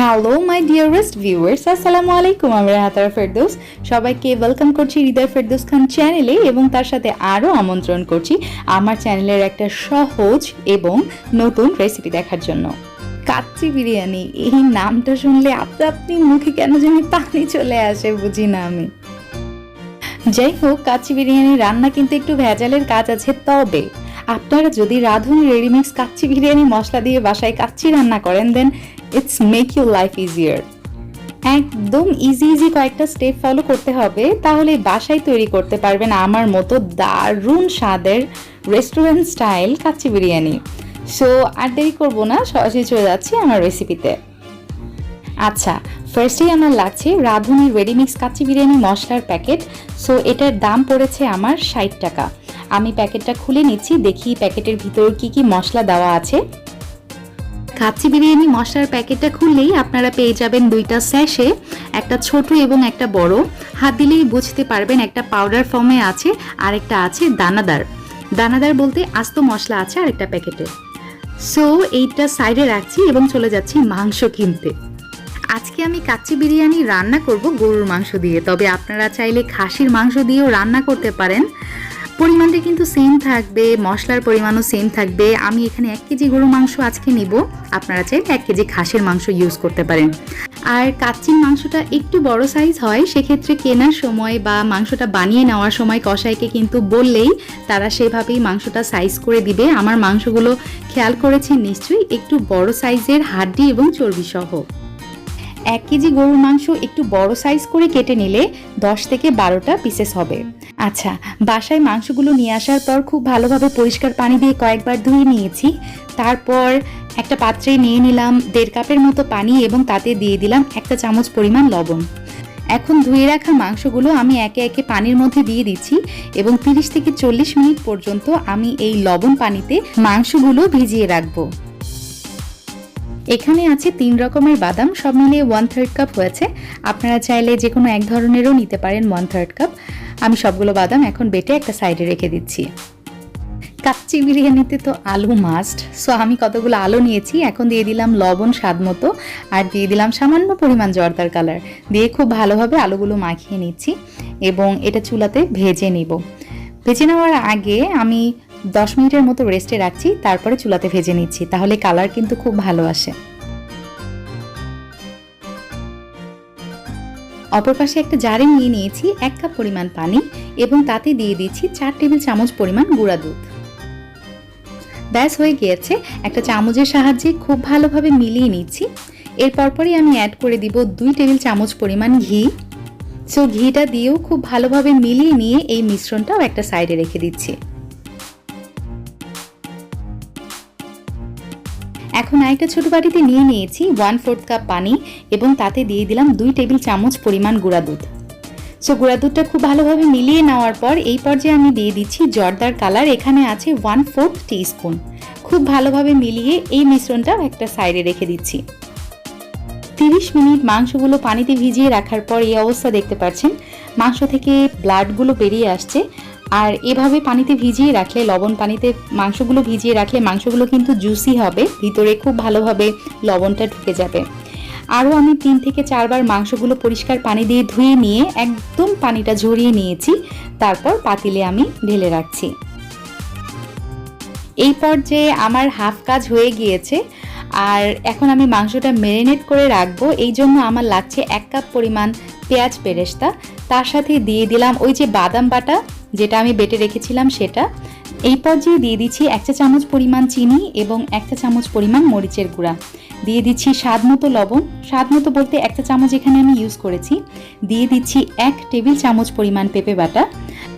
Hello my dearest viewers, আসসালামু আলাইকুম। আমি রাহাতারা ফেরদৌস সবাইকে ওয়েলকাম করছি হৃদয় ফেরদৌস খান চ্যানেলে এবং তার সাথে আরও আমন্ত্রণ করছি আমার চ্যানেলের একটা সহজ এবং নতুন রেসিপি দেখার জন্য। কাচ্চি বিরিয়ানি, এই নামটা শুনলে আপনি মুখে কেন জানি পানি চলে আসে, বুঝি না আমি। যাই হোক, কাচ্চি বিরিয়ানি রান্না কিন্তু একটু ভেজালের কাজ আছে, তবে আপনারা যদি রাঁধুনি রেডিমিক্স কাচ্চি বিরিয়ানি মশলা দিয়ে বাসায় কাচ্চি রান্না করেন then it's make your life easier. একদম ইজি কয়েকটা স্টেপ ফলো করতে হবে, তাহলে বাসায় তৈরি করতে পারবেন আমার মতো দারুণ স্বাদের restaurant style kacchi biryani. So আর দেরি করবো না, সরাসরি চলে যাচ্ছি আমার রেসিপিতে। আচ্ছা, ফার্স্টেই আমার লাগছে রাঁধুনি রেডিমিক্স কাচ্চি বিরিয়ানি মশলার প্যাকেট। সো এটার দাম পড়েছে আমার 60 টাকা। আমি প্যাকেটটা খুলে নিচ্ছি, দেখি প্যাকেটের ভিতর কি কি মশলা দেওয়া আছে। কাচ্চি বিরিয়ানি মশলার প্যাকেটটা খুললেই আপনারা পেয়ে যাবেন দুইটা স্যাশে, একটা ছোট এবং একটা বড়। হাত দিলেই বুঝতে পারবেন একটা পাউডার ফর্মে আছে আর একটা আছে দানাদার বলতে আস্ত মশলা আছে আরেকটা প্যাকেটে। সো এইটা সাইডে রাখছি এবং চলে যাচ্ছি মাংস কিনতে। আজকে আমি কাচ্চি বিরিয়ানি রান্না করব গরুর মাংস দিয়ে, তবে আপনারা চাইলে খাসির মাংস দিয়েও রান্না করতে পারেন। পরিমাণটা কিন্তু সেম থাকবে, মশলার পরিমাণও সেম থাকবে। আমি এখানে 1 কেজি গরুর মাংস আজকে নিব, আপনারা চাইলে 1 কেজি খাসির মাংস ইউজ করতে পারেন। আর কাচ্চির মাংসটা একটু বড় সাইজ হয়, সেক্ষেত্রে কেনার সময় বা মাংসটা বানিয়ে নেওয়ার সময় কসাইকে কিন্তু বললেই তারা সেভাবেই মাংসটা সাইজ করে দিবে। আমার মাংসগুলো খেয়াল করেছেন নিশ্চয়ই, একটু বড় সাইজের হাড্ডি এবং চর্বি সহ। 1 কেজি গরুর মাংস একটু বড় সাইজ করে কেটে নিলে 10 থেকে 12টা পিসেস হবে। আচ্ছা, বাসায় মাংসগুলো নিয়ে আসার পর খুব ভালোভাবে পরিষ্কার পানি দিয়ে কয়েকবার ধুয়ে নিয়েছি। তারপর একটা পাত্রে নিয়ে নিলাম 1.5 কাপের মতো পানি এবং তাতে দিয়ে দিলাম 1 চামচ পরিমাণ লবণ। এখন ধুয়ে রাখা মাংসগুলো আমি একে একে পানির মধ্যে দিয়ে দিচ্ছি এবং 30 থেকে 40 মিনিট পর্যন্ত আমি এই লবণ পানিতে মাংসগুলো ভিজিয়ে রাখবো। এখানে আছে 3 রকমের বাদাম, সব মিলিয়ে 1/3 কাপ হয়েছে। আপনারা চাইলে যে কোনো এক ধরনেরও নিতে পারেন 1/3 কাপ। আমি সবগুলো বাদাম এখন বেটে একটা সাইডে রেখে দিচ্ছি। কাচ্চি বিরিয়ানিতে তো আলু মাস্ট, সো আমি কতগুলো আলু নিয়েছি। এখন দিয়ে দিলাম লবণ স্বাদ মতো আর দিয়ে দিলাম সামান্য পরিমাণ জর্দার কালার, দিয়ে খুব ভালোভাবে আলুগুলো মাখিয়ে নিচ্ছি এবং এটা চুলাতে ভেজে নিব। ভেজে নেওয়ার আগে আমি 10 মিনিটের মতো রেস্টে রাখছি, তারপরে চুলাতে ভেজে নিচ্ছি, তাহলে কালার কিন্তু খুব ভালো আসে। অপর পাশে একটা জারে নিয়ে নিয়েছি 1 কাপ পরিমাণ পানি এবং তাতে দিয়ে দিচ্ছি 4 টেবিল চামচ পরিমাণ গুঁড়া দুধ। ব্যাস হয়ে গিয়েছে, একটা চামচের সাহায্যে খুব ভালোভাবে মিলিয়ে নিচ্ছি। এরপরই আমি অ্যাড করে দিব 2 টেবিল চামচ পরিমাণ ঘি। সো ঘিটা দিয়েও খুব ভালোভাবে মিলিয়ে নিয়ে এই মিশ্রণটাও একটা সাইডে রেখে দিচ্ছি। এখন আরেকটা ছোট বাটিতে নিয়ে নিয়েছি 1/4 কাপ পানি এবং তাতে দিয়ে দিলাম 2 টেবিল চামচ পরিমাণ গুঁড়া দুধ। সো গুঁড়া দুধটা খুব ভালোভাবে মিলিয়ে নেওয়ার পর এই পর্যায়ে আমি দিয়ে দিচ্ছি জর্দার কালার, এখানে আছে 1/4 টিস্পুন। খুব ভালোভাবে মিলিয়ে এই মিশ্রণটাও একটা সাইডে রেখে দিচ্ছি। 30 মিনিট মাংসগুলো পানিতে ভিজিয়ে রাখার পর এই অবস্থা দেখতে পাচ্ছেন, মাংস থেকে ব্লাডগুলো বেরিয়ে আসছে। আর এভাবে পানিতে ভিজিয়ে রাখলে, লবণ পানিতে মাংসগুলো ভিজিয়ে রাখলে মাংসগুলো কিন্তু জুসি হবে, ভিতরে খুব ভালোভাবে লবণটা ঢুকে যাবে। আরও আমি 3 থেকে 4 বার মাংসগুলো পরিষ্কার পানি দিয়ে ধুয়ে নিয়ে একদম পানিটা ঝরিয়ে নিয়েছি, তারপর পাতিলে আমি ঢেলে রাখছি। এই পর্যায়ে আমার হাফ কাজ হয়ে গিয়েছে আর এখন আমি মাংসটা ম্যারিনেট করে রাখবো। এই জন্য আমার লাগছে 1 কাপ পরিমাণ পেঁয়াজ বেরেস্তা, তার সাথে দিয়ে দিলাম ওই যে বাদাম বাটা যেটা আমি বেটে রেখেছিলাম সেটা। এই পর্যায়ে দিয়ে দিচ্ছি 1 চা চামচ পরিমাণ চিনি এবং 1 চা চামচ পরিমাণ মরিচের গুঁড়া। দিয়ে দিচ্ছি স্বাদ মতো লবণ, স্বাদ মতো বলতে 1 চা চামচ এখানে আমি ইউজ করেছি। দিয়ে দিচ্ছি 1 টেবিল চামচ পরিমাণ পেঁপে বাটা।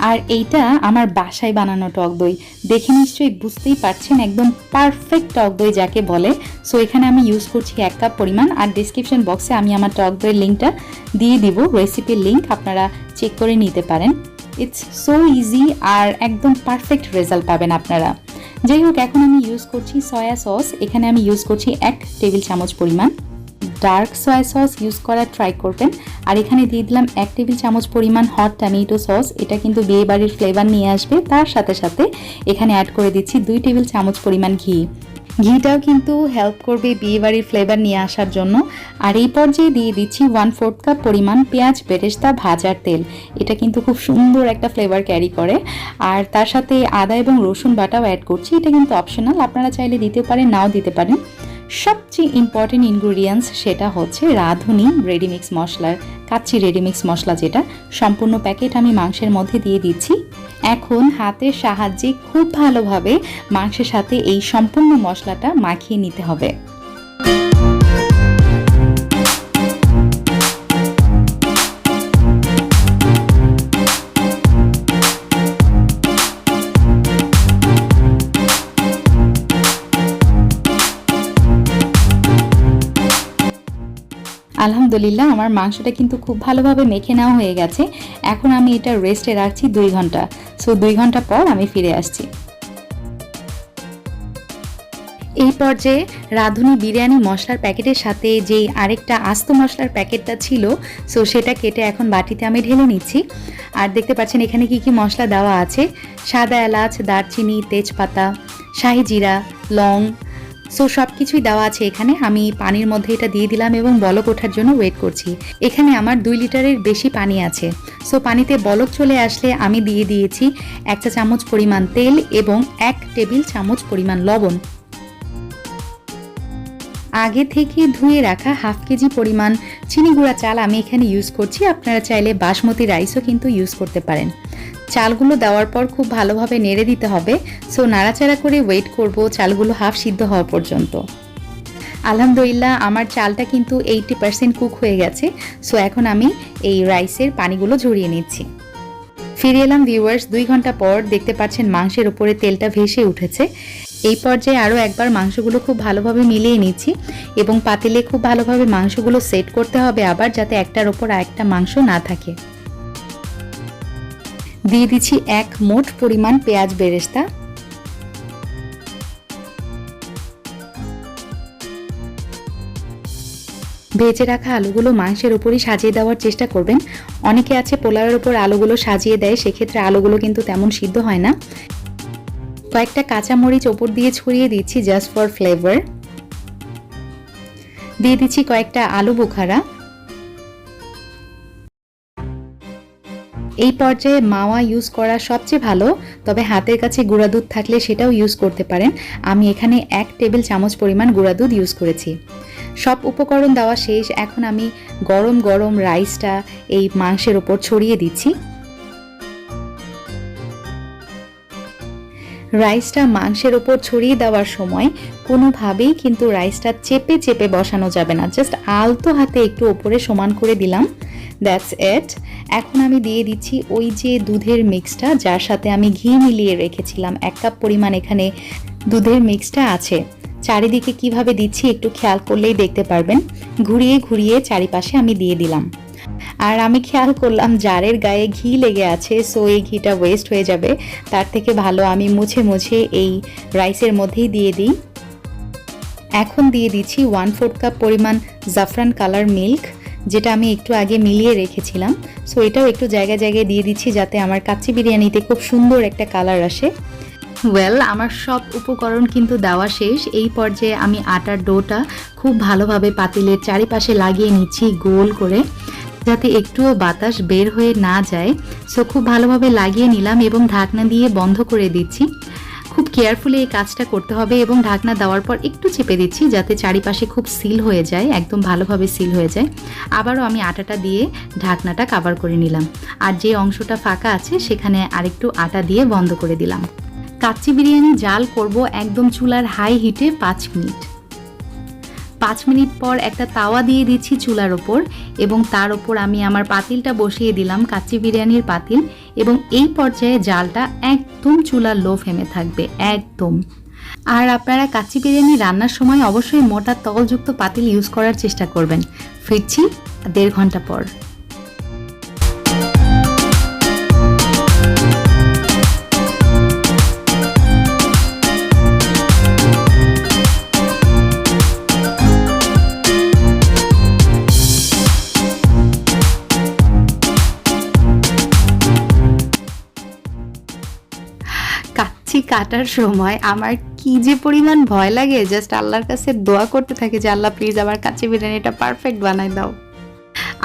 আর এইটা আমার বাসায় বানানো টক দই, দেখে নিশ্চয়ই বুঝতেই পারছেন একদম পারফেক্ট টক দই যাকে বলে। সো এখানে আমি ইউজ করছি 1 কাপ পরিমাণ। আর ডেসক্রিপশন বক্সে আমি আমার টক দইয়ের লিঙ্কটা দিয়ে দিব, রেসিপির লিঙ্ক, আপনারা চেক করে নিতে পারেন। ইটস সো ইজি আর একদম পারফেক্ট রেজাল্ট পাবেন আপনারা। যাই হোক, এখন আমি ইউজ করছি সয়া সস, এখানে আমি ইউজ করছি 1 টেবিল চামচ পরিমাণ। ডার্ক সয়া সস ইউজ করার ট্রাই করবেন। আর এখানে দিয়ে দিলাম 1 টেবিল চামচ পরিমাণ হট টমেটো সস, এটা কিন্তু বিয়ে বাড়ির ফ্লেভার নিয়ে আসবে। তার সাথে সাথে এখানে অ্যাড করে দিচ্ছি 2 টেবিল চামচ পরিমাণ ঘি। ঘিটাও কিন্তু হেল্প করবে বিয়েবাড়ির ফ্লেভার নিয়ে আসার জন্য। আর এই পর্যায়ে দিয়ে দিচ্ছি 1/4 কাপ পরিমাণ পেঁয়াজ বেরেস্তা ভাজার তেল। এটা কিন্তু খুব সুন্দর একটা ফ্লেভার ক্যারি করে। আর তার সাথে আদা এবং রসুন বাটাও অ্যাড করছি, এটা কিন্তু অপশনাল, আপনারা চাইলে দিতে পারেন নাও দিতে পারেন। সবচেয়ে ইম্পর্টেন্ট ইনগ্রিডিয়েন্টস সেটা হচ্ছে রাঁধুনি রেডিমিক্স মশলার কাচ্চি রেডিমিক্স মশলা, যেটা সম্পূর্ণ প্যাকেট আমি মাংসের মধ্যে দিয়ে দিচ্ছি। এখন হাতের সাহায্যে খুব ভালোভাবে মাংসের সাথে এই সম্পূর্ণ মশলাটা মাখিয়ে নিতে হবে। আলহামদুলিল্লাহ আমার মাংসটা কিন্তু খুব ভালোভাবে মেখে নেওয়া হয়ে গেছে। এখন আমি এটা রেস্টে রাখছি 2 ঘন্টা। সো 2 ঘন্টা পর আমি ফিরে আসছি। এই পর্যায়ে রাঁধুনি বিরিয়ানি মশলার প্যাকেটের সাথে যেই আরেকটা আস্ত মশলার প্যাকেটটা ছিল, সো সেটা কেটে এখন বাটিতে আমি ঢেলে নিচ্ছি। আর দেখতে পাচ্ছেন এখানে কি কি মশলা দেওয়া আছে: সাদা এলাচ, দারচিনি, তেজপাতা, শাহি জিরা, লং, সো সব কিছুই দেওয়া আছে এখানে। আমি পানির মধ্যে এটা দিয়ে দিলাম এবং বলক ওঠার জন্য ওয়েট করছি। এখানে আমার 2 লিটারের বেশি পানি আছে। সো পানিতে বলক চলে আসলে আমি দিয়ে দিয়েছি 1 চা চামচ পরিমাণ তেল এবং 1 টেবিল চামচ পরিমাণ লবণ। আগে থেকে ধুয়ে রাখা হাফ কেজি পরিমাণ চিনি গুঁড়া চাল আমি এখানে ইউজ করছি। আপনারা চাইলে বাসমতি রাইসও কিন্তু ইউজ করতে পারেন। চালগুলো দেওয়ার পর খুব ভালোভাবে নেড়ে দিতে হবে। সো নাড়াচাড়া করে ওয়েট করব চালগুলো হাফ সিদ্ধ হওয়া পর্যন্ত। আলহামদুলিল্লাহ আমার চালটা কিন্তু 80% কুক হয়ে গেছে। সো এখন আমি এই রাইসের পানিগুলো ঝরিয়ে নিচ্ছি। ফিরে এলাম ভিউয়ার্স 2 ঘন্টা পর। দেখতে পাচ্ছেন মাংসের উপরে তেলটা ভেসে উঠেছে। এই পর্যায়ে আরও একবার মাংসগুলো খুব ভালোভাবে মিলিয়ে নিচ্ছি এবং পাতিলে খুব ভালোভাবে মাংসগুলো সেট করতে হবে আবার, যাতে একটার ওপর আরেকটা মাংস না থাকে। দিয়ে দিচ্ছি 1 মোট পরিমাণ পেঁয়াজ বেরেস্তা। ভেজে রাখা আলুগুলো মাংসের উপরই সাজিয়ে দেওয়ার চেষ্টা করবেন। অনেকে আছে পোলাওয়ের ওপর আলুগুলো সাজিয়ে দেয়, সেক্ষেত্রে আলুগুলো কিন্তু তেমন সিদ্ধ হয় না। কয়েকটা কাঁচামরিচ ওপর দিয়ে ছড়িয়ে দিচ্ছি জাস্ট ফর ফ্লেভার। দিয়ে দিচ্ছি কয়েকটা আলু বুখারা। এই পর্যায়ে মাওয়া ইউজ করা সবচেয়ে ভালো, তবে হাতের কাছে গুঁড়া দুধ থাকলে সেটাও ইউজ করতে পারেন। আমি এখানে 1 টেবিল চামচ পরিমাণ গুঁড়া দুধ ইউজ করেছি। সব উপকরণ দেওয়া শেষ। এখন আমি গরম গরম রাইসটা এই মাংসের ওপর ছড়িয়ে দিচ্ছি। রাইসটা মাংসের ওপর ছড়িয়ে দেওয়ার সময় কোনোভাবেই কিন্তু রাইসটা চেপে চেপে বসানো যাবে না, জাস্ট আলতো হাতে একটু ওপরে সমান করে দিলাম। That's it. এখন আমি দিয়ে দিচ্ছি ওই যে দুধের মিক্সটা, যার সাথে আমি ঘি মিলিয়ে রেখেছিলাম। 1 কাপ পরিমাণ এখানে দুধের মিক্সটা আছে। চারিদিকে কিভাবে দিচ্ছি একটু খেয়াল করলেই দেখতে পারবেন। ঘুরিয়ে ঘুরিয়ে চারিপাশে আমি দিয়ে দিলাম। আর আমি খেয়াল করলাম জারের গায়ে ঘি লেগে আছে, সো এই ঘিটা ওয়েস্ট হয়ে যাবে। তার থেকে ভালো আমি মুছে মুছে এই রাইসের মধ্যেই দিয়ে দিই। এখন দিয়ে দিচ্ছি 1/4 কাপ পরিমাণ জাফরান কালার মিল্ক, যেটা আমি একটু আগে মিলিয়ে রেখেছিলাম। সো এটাও একটু জায়গায় জায়গায় দিয়ে দিচ্ছি যাতে আমার কাচ্চি বিরিয়ানিতে খুব সুন্দর একটা কালার আসে। আমার সব উপকরণ কিন্তু দেওয়া শেষ। এই পর্যায়ে আমি আটার ডোটা খুব ভালোভাবে পাতিলের চারিপাশে লাগিয়ে নিচ্ছি গোল করে, যাতে একটুও বাতাস বের হয়ে না যায়। সো খুব ভালোভাবে লাগিয়ে নিলাম এবং ঢাকনা দিয়ে বন্ধ করে দিচ্ছি। খুব কেয়ারফুলি এই কাজটা করতে হবে এবং ঢাকনা দেওয়ার পর একটু চেপে দিচ্ছি যাতে চারিপাশে খুব সিল হয়ে যায়, একদম ভালোভাবে সিল হয়ে যায়। আবারও আমি আটাটা দিয়ে ঢাকনাটা কভার করে নিলাম। আর যে অংশটা ফাঁকা আছে সেখানে আরেকটু আটা দিয়ে বন্ধ করে দিলাম। কাচ্চি বিরিয়ানি জাল করব একদম চুলার হাই হিটে 5 মিনিট। 5 মিনিট পর একটা তাওয়া দিয়ে দিচ্ছি চুলার ওপর এবং তার ওপর আমি আমার পাতিলটা বসিয়ে দিলাম, কাচ্চি বিরিয়ানির পাতিল। এবং এই পর্যায়ে জালটা একদম চুলার লো ফ্লেমে থাকবে, একদম। আর আপনারা কাচ্চি বিরিয়ানি রান্নার সময় অবশ্যই মোটা তলযুক্ত পাতিল ইউজ করার চেষ্টা করবেন। ফিরছি 1.5 ঘন্টা পর। কাচ্চি কাটার সময় আমার কি যে পরিমাণ ভয় লাগে, জাস্ট আল্লাহর কাছে দোয়া করতে থাকে যে আল্লাহ প্লিজ আমার কাচ্চি বিরিয়ানিটা পারফেক্ট বানাই দাও।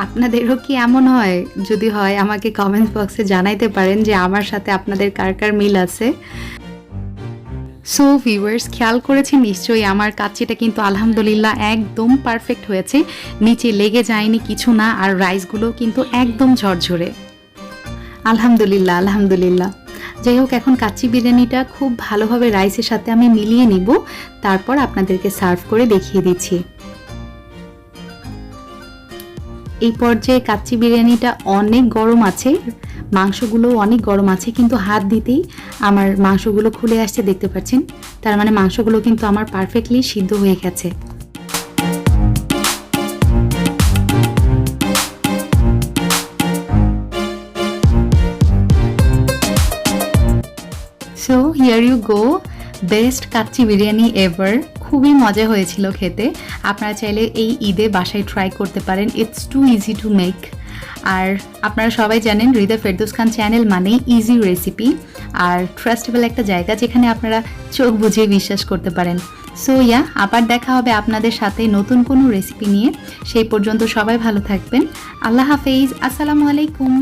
আপনাদেরও কি এমন হয়? যদি হয় আমাকে কমেন্ট বক্সে জানাইতে পারেন যে আমার সাথে আপনাদের কার কার মিল আছে। সো ভিউয়ার্স, খেয়াল করেছেন নিশ্চয়ই আমার কাচ্চিটা কিন্তু আলহামদুলিল্লাহ একদম পারফেক্ট হয়েছে, নিচে লেগে যায়নি কিছু না, আর রাইসগুলো কিন্তু একদম ঝরঝরে। আলহামদুলিল্লাহ আলহামদুলিল্লাহ। যাই হোক, এখন কাচ্চি বিরিয়ানিটা খুব ভালোভাবে রাইসের সাথে আমি মিলিয়ে নিব, তারপর আপনাদেরকে সার্ভ করে দেখিয়ে দিচ্ছি। এই পর্যায়ে কাচ্চি বিরিয়ানিটা অনেক গরম আছে, মাংসগুলো অনেক গরম আছে, কিন্তু হাত দিতেই আমার মাংসগুলো খুলে আসছে, দেখতে পাচ্ছেন। তার মানে মাংসগুলো কিন্তু আমার পারফেক্টলি সিদ্ধ হয়ে গেছে। So here you go, best kacchi biryani ever. খুবই মজা হয়েছিল খেতে। আপনারা চাইলে এই ঈদে বাসায় ট্রাই করতে পারেন, it's too easy to make. আর আপনারা সবাই জানেন হৃদয় ফেরদৌস খান চ্যানেল মানেই ইজি রেসিপি আর ট্রাস্টেবল একটা জায়গা যেখানে আপনারা চোখ বুঝিয়ে বিশ্বাস করতে পারেন। সো আবার দেখা হবে আপনাদের সাথে নতুন কোনো রেসিপি নিয়ে। সেই পর্যন্ত সবাই ভালো থাকবেন। আল্লাহ হাফেজ, আসসালামু আলাইকুম।